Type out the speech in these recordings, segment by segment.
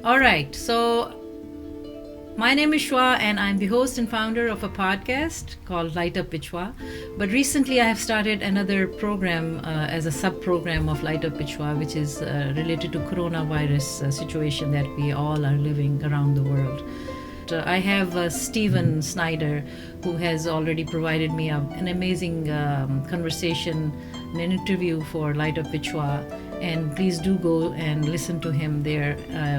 All right. So my name is Shwa, and I'm the host and founder of a podcast called Light Up with Shwa. But recently, I have started another program as a sub-program of Light Up with Shwa, which is related to coronavirus situation that we all are living around the world. I have Stephen Snyder, who has already provided me an amazing conversation, an interview for Light Up with Shwa. And please do go and listen to him there.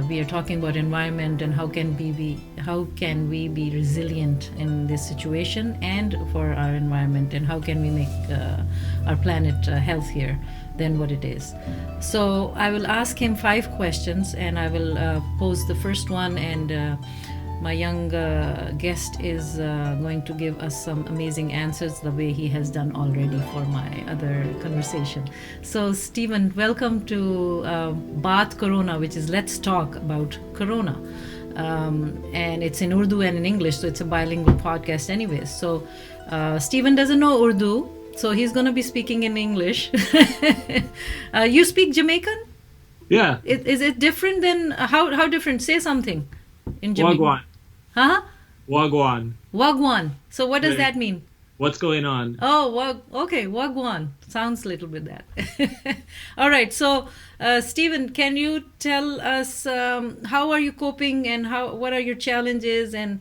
We are talking about environment and how can we be resilient in this situation and for our environment, and how can we make our planet healthier than what it is. So I will ask him 5 questions, and I will pose the first one, and my young guest is going to give us some amazing answers the way he has done already for my other conversation. So Stephen, welcome to Baat Corona, which is Let's Talk About Corona. And it's in Urdu and in English, so it's a bilingual podcast anyways. So Stephen doesn't know Urdu, so he's going to be speaking in English. You speak Jamaican? Yeah. Is it different than, how different? Say something in Jamaican. Wagwan. Huh? Wagwan. Wagwan. So what does that mean? What's going on? Oh, okay. Wagwan. Sounds a little bit that. All right. So, Stephen, can you tell us how are you coping, and what are your challenges, and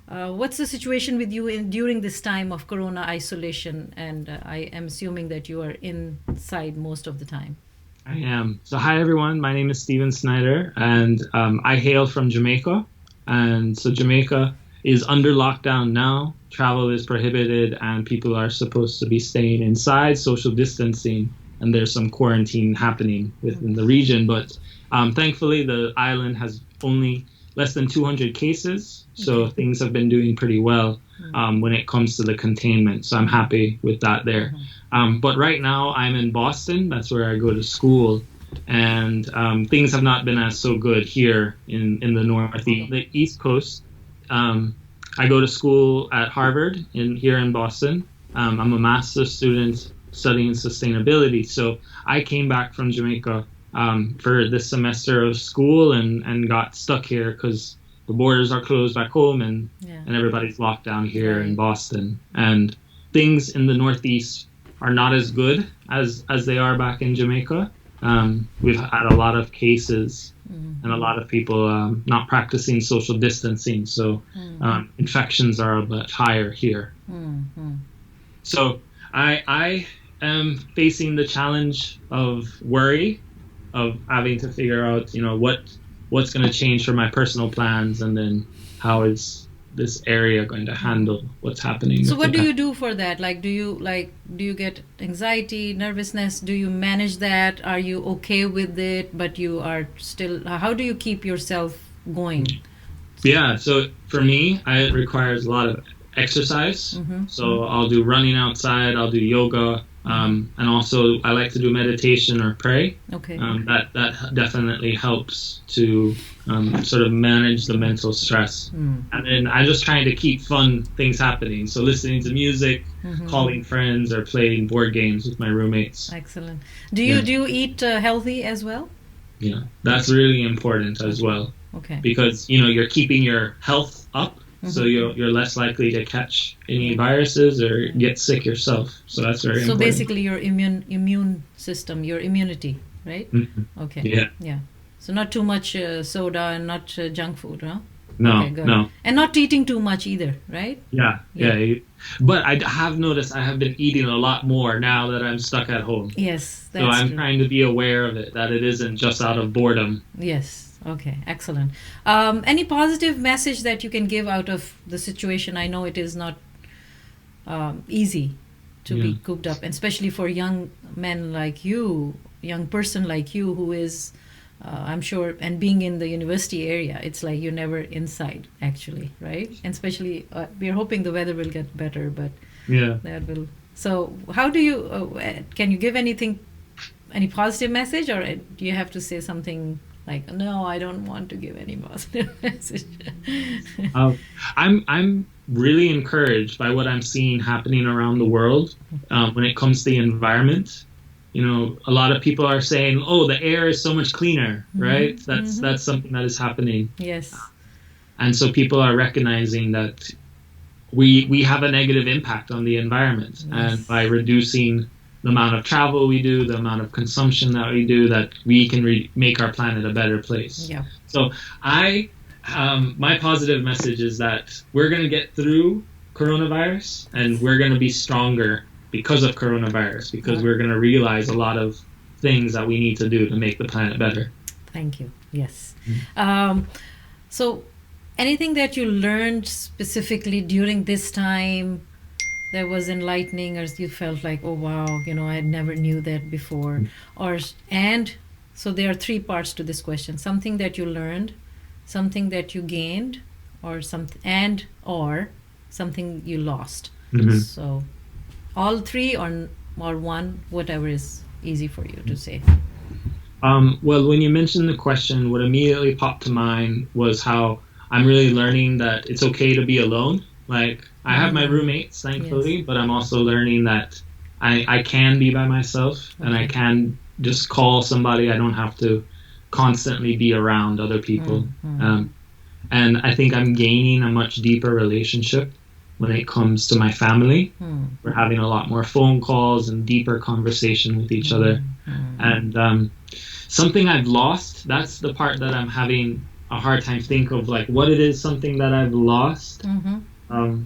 what's the situation with you during this time of Corona isolation? And I am assuming that you are inside most of the time. I am. So hi, everyone. My name is Stephen Snyder, and I hail from Jamaica. And so Jamaica is under lockdown now. Travel is prohibited, and people are supposed to be staying inside, social distancing, and there's some quarantine happening within the region. But thankfully, the island has only less than 200 cases, so things have been doing pretty well when it comes to the containment. So I'm happy with that there. But right now, I'm in Boston. That's where I go to school. And things have not been as so good here in the Northeast, the East Coast. I go to school at Harvard here in Boston. I'm a master's student studying sustainability. So I came back from Jamaica for this semester of school and got stuck here because the borders are closed back home and everybody's locked down here in Boston. And things in the Northeast are not as good as they are back in Jamaica. We've had a lot of cases and a lot of people not practicing social distancing, so infections are a bit higher here. So I am facing the challenge of worry, of having to figure out, what's going to change for my personal plans, and then how is this area going to handle what's happening. So what do you do for that? Do you get anxiety, nervousness? Do you manage that? Are you okay with it, but you are still, how do you keep yourself going? Yeah, so for me, it requires a lot of exercise. So I'll do running outside, I'll do yoga, and also I like to do meditation or pray. Okay. That definitely helps to sort of manage the mental stress. And then I'm just trying to keep fun things happening. So listening to music, calling friends, or playing board games with my roommates. Excellent. Do you eat healthy as well? Yeah, that's really important as well. Okay. Because you're keeping your health up. So you're less likely to catch any viruses or get sick yourself. So that's very important. So basically your immune system, your immunity, right? Okay. Yeah. So not too much soda and not junk food, huh? No, okay, good. No. And not eating too much either, right? Yeah. But I have noticed I have been eating a lot more now that I'm stuck at home. Yes, that's So I'm trying to be aware of it, that it isn't just out of boredom. Yes. Okay, excellent. Any positive message that you can give out of the situation? I know it is not easy to be cooped up, and especially for young men like you, young person like you, who is, I'm sure, and being in the university area, it's like you're never inside, actually, right? And especially, we're hoping the weather will get better, but that will. So how do you, can you give any positive message, or do you have to say something like, no, I don't want to give any positive message? I'm really encouraged by what I'm seeing happening around the world when it comes to the environment. a lot of people are saying, oh, the air is so much cleaner, right? That's something that is happening. Yes. And so people are recognizing that we have a negative impact on the environment. Yes. And by reducing the amount of travel we do, the amount of consumption that we do, that we can make our planet a better place. Yeah. So my positive message is that we're going to get through coronavirus, and we're going to be stronger because of coronavirus, because we're going to realize a lot of things that we need to do to make the planet better. Thank you. Yes. So anything that you learned specifically during this time that was enlightening, or you felt like, oh wow, I never knew that before, so there are three parts to this question: something that you learned, something that you gained, or something you lost. So all three, or one, whatever is easy for you to say. Well, when you mentioned the question, what immediately popped to mind was how I'm really learning that it's okay to be alone. Like, I have my roommates, thankfully, but I'm also learning that I can be by myself, and I can just call somebody. I don't have to constantly be around other people. And I think I'm gaining a much deeper relationship when it comes to my family. We're having a lot more phone calls and deeper conversation with each other. And something I've lost, that's the part that I'm having a hard time think of, like, what it is, something that I've lost. I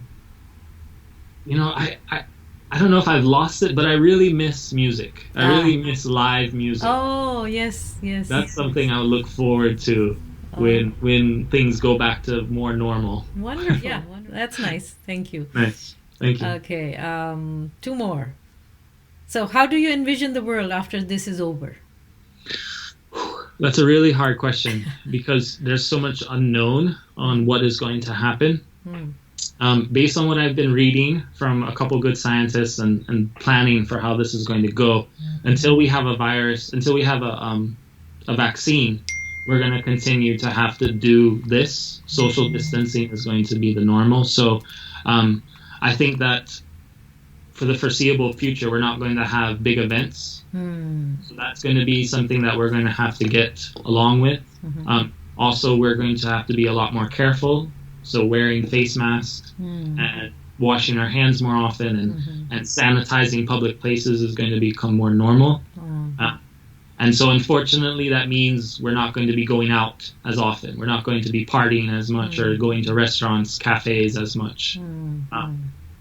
don't know if I've lost it, but I really miss music. I really miss live music. Oh, yes. That's something I look forward to when things go back to more normal. Wonderful. Yeah, that's nice. Thank you. Nice. Thank you. Okay, two more. So how do you envision the world after this is over? That's a really hard question because there's so much unknown on what is going to happen. Based on what I've been reading from a couple good scientists and planning for how this is going to go, until we have a vaccine, we're going to continue to have to do this. Social distancing is going to be the normal. So I think that for the foreseeable future, we're not going to have big events. So that's going to be something that we're going to have to get along with. Also, we're going to have to be a lot more careful. So wearing face masks and washing our hands more often and sanitizing public places is going to become more normal. And so unfortunately, that means we're not going to be going out as often. We're not going to be partying as much or going to restaurants, cafes as much.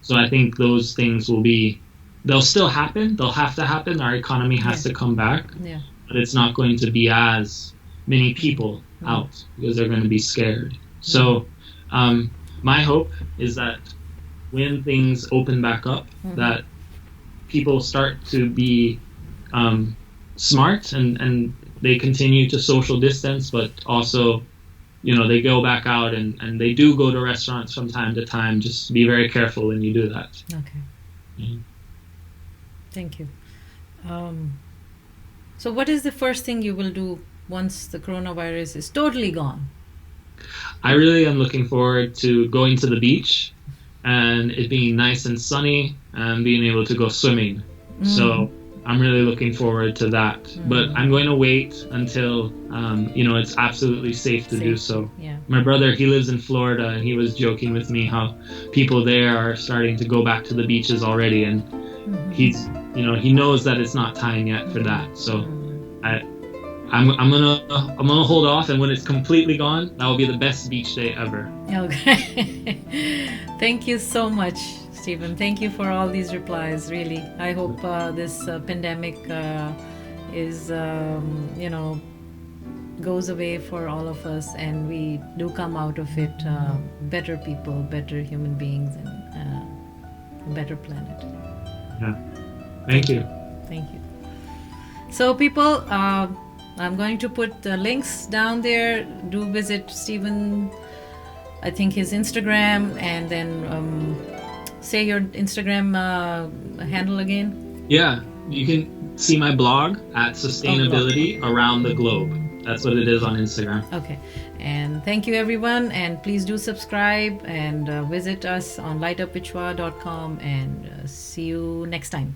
So I think those things they'll still happen. They'll have to happen. Our economy has to come back. But it's not going to be as many people out because they're going to be scared. So my hope is that when things open back up, that people start to be smart and they continue to social distance, but also, they go back out and they do go to restaurants from time to time. Just be very careful when you do that. Okay. Thank you. So what is the first thing you will do once the coronavirus is totally gone? I really am looking forward to going to the beach and it being nice and sunny and being able to go swimming. So I'm really looking forward to that. But I'm going to wait until, it's absolutely safe to do so. My brother, he lives in Florida, and he was joking with me how people there are starting to go back to the beaches already. And he's, he knows that it's not time yet for that. So I'm gonna hold off, and when it's completely gone, that will be the best beach day ever. Okay. Thank you so much, Stephen. Thank you for all these replies. Really, I hope this pandemic is goes away for all of us, and we do come out of it better people, better human beings, and a better planet. Yeah. Thank you. Thank you. So, people. I'm going to put the links down there. Do visit Stephen, I think his Instagram, and then say your Instagram handle again. Yeah, you can see my blog at Sustainability Around the Globe. That's what it is on Instagram. Okay, and thank you everyone, and please do subscribe and visit us on lightupvichwa.com, and see you next time.